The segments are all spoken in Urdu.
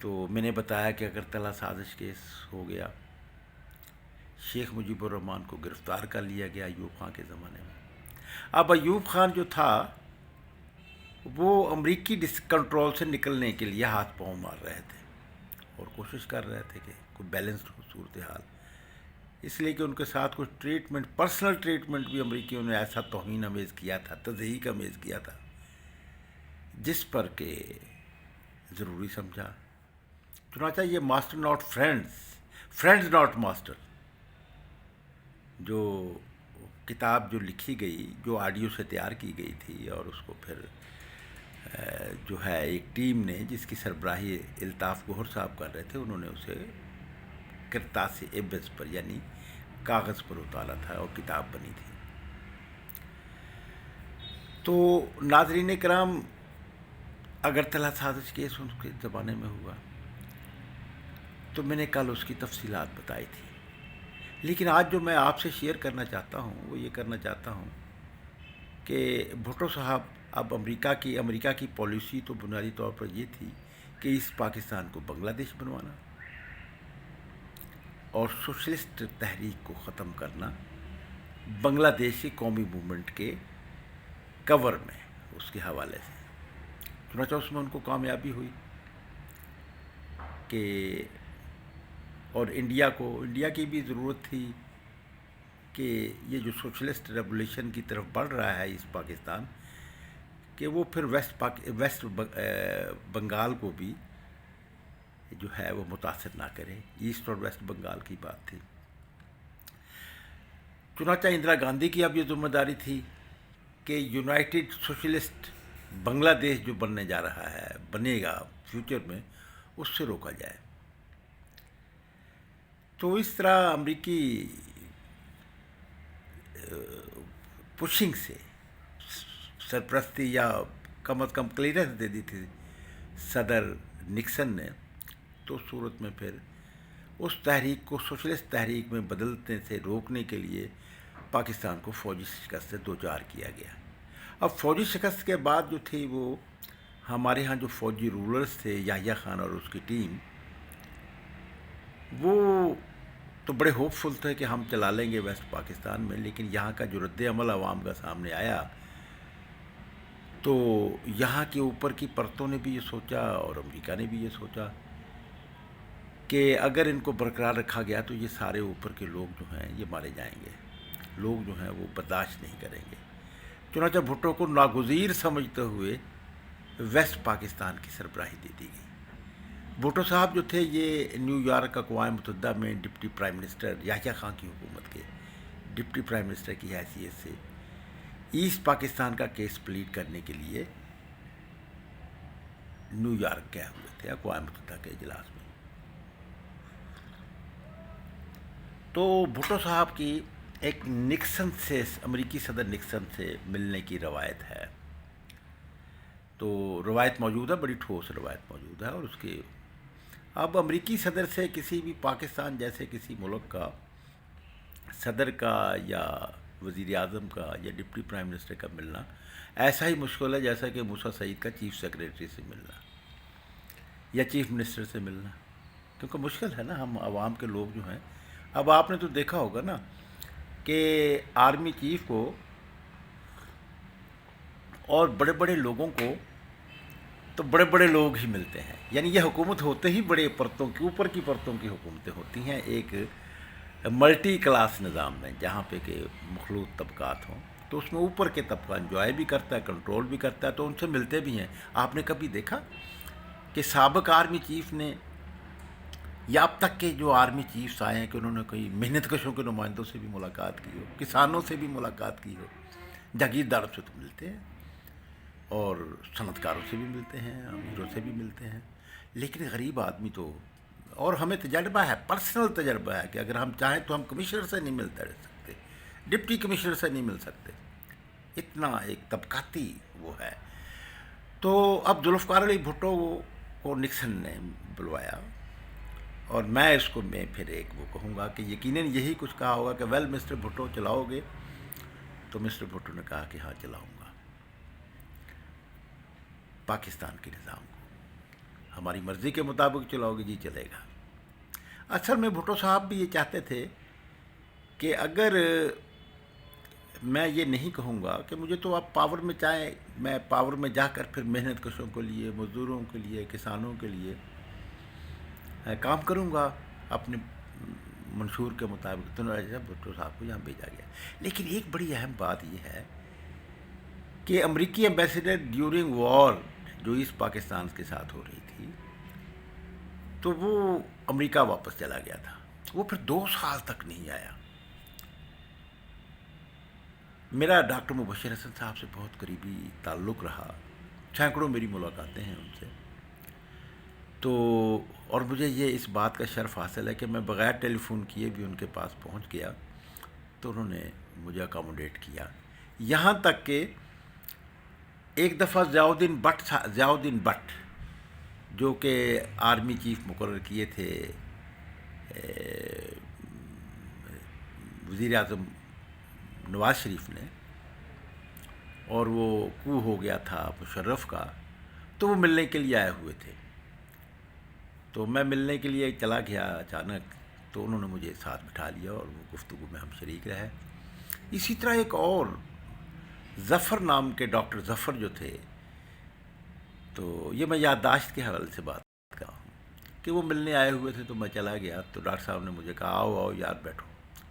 تو میں نے بتایا کہ اگرتلہ سازش کیس ہو گیا، شیخ مجیب الرحمن کو گرفتار کر لیا گیا ایوب خان کے زمانے میں۔ اب ایوب خان جو تھا وہ امریکی کنٹرول سے نکلنے کے لیے ہاتھ پاؤں مار رہے تھے اور کوشش کر رہے تھے کہ کوئی بیلنسڈ ہو صورتحال، اس لیے کہ ان کے ساتھ کچھ ٹریٹمنٹ، پرسنل ٹریٹمنٹ بھی امریکیوں نے ایسا توہین آمیز کیا تھا، تضحیک آمیز کیا تھا، جس پر کہ ضروری سمجھا۔ چنانچہ یہ master not friends, friends not master, جو کتاب جو لکھی گئی، جو آڈیو سے تیار کی گئی تھی، اور اس کو پھر جو ہے ایک ٹیم نے جس کی سربراہی الطاف گوہر صاحب کر رہے تھے، انہوں نے اسے کرتاس ابز پر یعنی کاغذ پر اتارا تھا اور کتاب بنی تھی۔ تو ناظرین کرام، اگرتلہ سازش کیس ان کے زمانے میں ہوا، تو میں نے کل اس کی تفصیلات بتائی تھی، لیکن آج جو میں آپ سے شیئر کرنا چاہتا ہوں وہ یہ کرنا چاہتا ہوں کہ بھٹو صاحب، اب امریکہ کی پالیسی تو بنیادی طور پر یہ تھی کہ اس پاکستان کو بنگلہ دیش بنوانا اور سوشلسٹ تحریک کو ختم کرنا بنگلہ دیش کی قومی موومنٹ کے کور میں، اس کے حوالے سے۔ چنانچہ اس میں ان کو کامیابی ہوئی کہ، اور انڈیا کی بھی ضرورت تھی کہ یہ جو سوشلسٹ ریولیوشن کی طرف بڑھ رہا ہے اس پاکستان، کہ وہ پھر ویسٹ بنگال کو بھی جو ہے وہ متاثر نہ کرے، ایسٹ اور ویسٹ بنگال کی بات تھی۔ چنانچہ اندرا گاندھی کی اب یہ ذمہ داری تھی کہ یونائٹڈ سوشلسٹ بنگلہ دیش جو بننے جا رہا ہے، بنے گا فیوچر میں، اس سے روکا جائے۔ تو اس طرح امریکی پشنگ سے، سرپرستی یا کم از کم کلیئرنس دے دی تھی صدر نکسن نے، تو اس صورت میں پھر اس تحریک کو سوشلسٹ تحریک میں بدلنے سے روکنے کے لیے پاکستان کو فوجی شکست سے دوچار کیا گیا۔ اب فوجی شکست کے بعد جو تھی، وہ ہمارے ہاں جو فوجی رولرز تھے، یحییٰ خان اور اس کی ٹیم، وہ تو بڑے ہوپ فل تھے کہ ہم چلا لیں گے ویسٹ پاکستان میں، لیکن یہاں کا جو رد عمل عوام کا سامنے آیا، تو یہاں کے اوپر کی پرتوں نے بھی یہ سوچا اور امریکہ نے بھی یہ سوچا کہ اگر ان کو برقرار رکھا گیا تو یہ سارے اوپر کے لوگ جو ہیں یہ مارے جائیں گے، لوگ جو ہیں وہ برداشت نہیں کریں گے۔ چنانچہ بھٹو کو ناگزیر سمجھتے ہوئے ویسٹ پاکستان کی سربراہی دے دی گئی۔ بھٹو صاحب جو تھے یہ نیو یارک اقوام متحدہ میں deputy prime minister, Yahya Khan کی حکومت کے ڈپٹی پرائم منسٹر کی حیثیت سے ایسٹ پاکستان کا کیس پلیڈ کرنے کے لیے نیو یارک گئے ہوئے تھے اقوام متحدہ کے اجلاس میں۔ تو بھٹو صاحب کی ایک نکسن سے، امریکی صدر نکسن سے ملنے کی روایت ہے، تو روایت موجود ہے، بڑی ٹھوس روایت موجود ہے، اور اس کے اب امریکی صدر سے کسی بھی پاکستان جیسے کسی ملک کا صدر کا یا وزیر اعظم کا یا ڈپٹی پرائم منسٹر کا ملنا ایسا ہی مشکل ہے جیسا کہ موسیٰ سعید کا چیف سیکریٹری سے ملنا یا چیف منسٹر سے ملنا، کیونکہ مشکل ہے نا، ہم عوام کے لوگ جو ہیں۔ اب آپ نے تو دیکھا ہوگا نا کہ آرمی چیف کو اور بڑے بڑے لوگوں کو تو بڑے بڑے لوگ ہی ملتے ہیں، یعنی یہ حکومت ہوتے ہی بڑے پرتوں کی، اوپر کی پرتوں کی حکومتیں ہوتی ہیں، ایک ملٹی کلاس نظام میں جہاں پہ کہ مخلوط طبقات ہوں، تو اس میں اوپر کے طبقہ انجوائے بھی کرتا ہے، کنٹرول بھی کرتا ہے، تو ان سے ملتے بھی ہیں۔ آپ نے کبھی دیکھا کہ سابق آرمی چیف نے، یا اب تک کے جو آرمی چیفز آئے ہیں، کہ انہوں نے کوئی محنت کشوں کے نمائندوں سے بھی ملاقات کی ہو، کسانوں سے بھی ملاقات کی ہو، جاگیرداروں سے تو ملتے ہیں، اور صنعت کاروں سے بھی ملتے ہیں، امیروں سے بھی ملتے ہیں، لیکن غریب آدمی تو، اور ہمیں تجربہ ہے، پرسنل تجربہ ہے، کہ اگر ہم چاہیں تو ہم کمشنر سے نہیں ملتے رہ سکتے، ڈپٹی کمشنر سے نہیں مل سکتے، اتنا ایک طبقاتی وہ ہے۔ تو اب ذوالفقار علی بھٹو کو نکسن نے بلوایا، اور میں اس کو پھر ایک وہ کہوں گا کہ یقیناً یہی کچھ کہا ہوگا کہ ویل مسٹر بھٹو چلاؤ گے؟ تو مسٹر بھٹو نے کہا کہ ہاں چلاؤں گا پاکستان کے نظام کو۔ ہماری مرضی کے مطابق چلاؤ گے جی چلے گا۔ اصل میں بھٹو صاحب بھی یہ چاہتے تھے کہ اگر میں یہ نہیں کہوں گا کہ مجھے تو آپ پاور میں چاہیں، میں پاور میں جا کر پھر محنت کشوں کے لیے، مزدوروں کے لیے، کسانوں کے لیے کام کروں گا اپنے منشور کے مطابق، تو بھٹو صاحب کو یہاں بھیجا گیا۔ لیکن ایک بڑی اہم بات یہ ہے کہ امریکی ایمبیسیڈر ڈیورنگ وار جو ایسٹ پاکستان کے ساتھ ہو رہی تھی، تو وہ امریکہ واپس چلا گیا تھا، وہ پھر 2 سال تک نہیں آیا۔ میرا ڈاکٹر مبشر حسن صاحب سے بہت قریبی تعلق رہا، سینکڑوں میری ملاقاتیں ہیں ان سے، تو اور مجھے یہ اس بات کا شرف حاصل ہے کہ میں بغیر ٹیلی فون کیے بھی ان کے پاس پہنچ گیا، تو انہوں نے مجھے اکاموڈیٹ کیا، یہاں تک کہ ایک دفعہ ضیاء الدین بٹ جو کہ آرمی چیف مقرر کیے تھے وزیر اعظم نواز شریف نے، اور وہ کو ہو گیا تھا مشرف کا، تو وہ ملنے کے لیے آئے ہوئے تھے، تو میں ملنے کے لیے چلا گیا اچانک، تو انہوں نے مجھے ساتھ بٹھا لیا اور وہ گفتگو میں ہم شریک رہے۔ اسی طرح ایک اور ظفر نام کے ڈاکٹر ظفر جو تھے، تو یہ میں یادداشت کے حوالے سے بات کر رہا ہوں کہ وہ ملنے آئے ہوئے تھے، تو میں چلا گیا، تو ڈاکٹر صاحب نے مجھے کہا آؤ آؤ یار بیٹھو،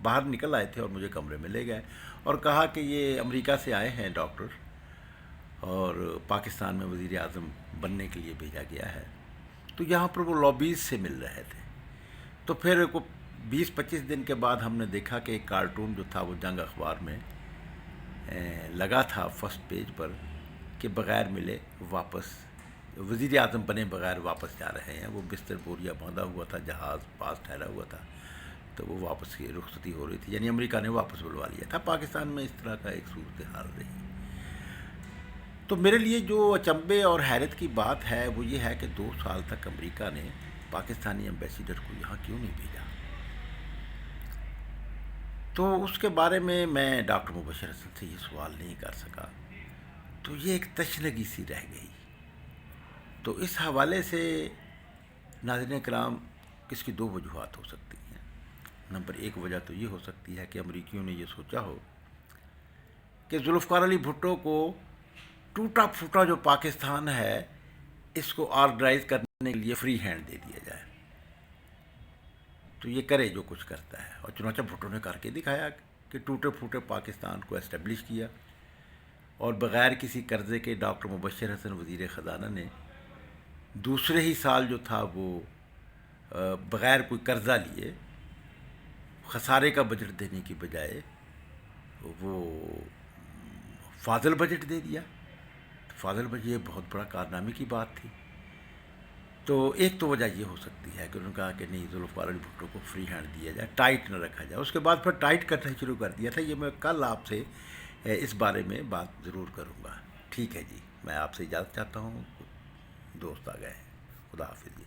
باہر نکل آئے تھے اور مجھے کمرے میں لے گئے اور کہا کہ یہ امریکہ سے آئے ہیں ڈاکٹر اور پاکستان میں وزیر اعظم بننے کے لیے بھیجا گیا ہے، تو یہاں پر وہ لابیز سے مل رہے تھے۔ تو پھر 20-25 دن کے بعد ہم نے دیکھا کہ ایک کارٹون جو تھا وہ جنگ اخبار میں لگا تھا فرسٹ پیج پر کہ بغیر ملے واپس، وزیر اعظم بنے بغیر واپس جا رہے ہیں، وہ بستر بوریا باندھا ہوا تھا، جہاز پاس ٹھہرا ہوا تھا، تو وہ واپس کی رخصتی ہو رہی تھی، یعنی امریکہ نے واپس بلوا لیا تھا۔ پاکستان میں اس طرح کا ایک صورتحال رہی۔ تو میرے لیے جو اچنبے اور حیرت کی بات ہے وہ یہ ہے کہ 2 سال تک امریکہ نے پاکستانی ایمبیسیڈر کو یہاں کیوں نہیں بھیجا۔ تو اس کے بارے میں ڈاکٹر مبشر حسن سے یہ سوال نہیں کر سکا، تو یہ ایک تشنگی سی رہ گئی۔ تو اس حوالے سے ناظرین کرام، اس کی 2 وجوہات ہو سکتی ہیں۔ نمبر 1 وجہ تو یہ ہو سکتی ہے کہ امریکیوں نے یہ سوچا ہو کہ ذوالفقار علی بھٹو کو ٹوٹا پھوٹا جو پاکستان ہے اس کو آرگنائز کرنے کے لیے فری ہینڈ دے دیا جائے، تو یہ کرے جو کچھ کرتا ہے، اور چنانچہ بھٹو نے کر کے دکھایا کہ ٹوٹے پھوٹے پاکستان کو اسٹیبلش کیا، اور بغیر کسی قرضے کے ڈاکٹر مبشر حسن وزیر خزانہ نے دوسرے ہی سال جو تھا وہ بغیر کوئی قرضہ لیے خسارے کا بجٹ دینے کی بجائے وہ فاضل بجٹ دے دیا۔ فاضل بجٹ یہ بہت بڑا کارنامے کی بات تھی۔ تو ایک تو وجہ یہ ہو سکتی ہے کہ انہوں نے کہا کہ نہیں، ذوالفقار علی بھٹو کو فری ہینڈ دیا جائے، ٹائٹ نہ رکھا جائے۔ اس کے بعد پھر ٹائٹ کرنا شروع کر دیا تھا۔ یہ میں کل آپ سے اس بارے میں بات ضرور کروں گا۔ ٹھیک ہے جی، میں آپ سے اجازت چاہتا ہوں، دوست آ گئے ہیں، خدا حافظ جی۔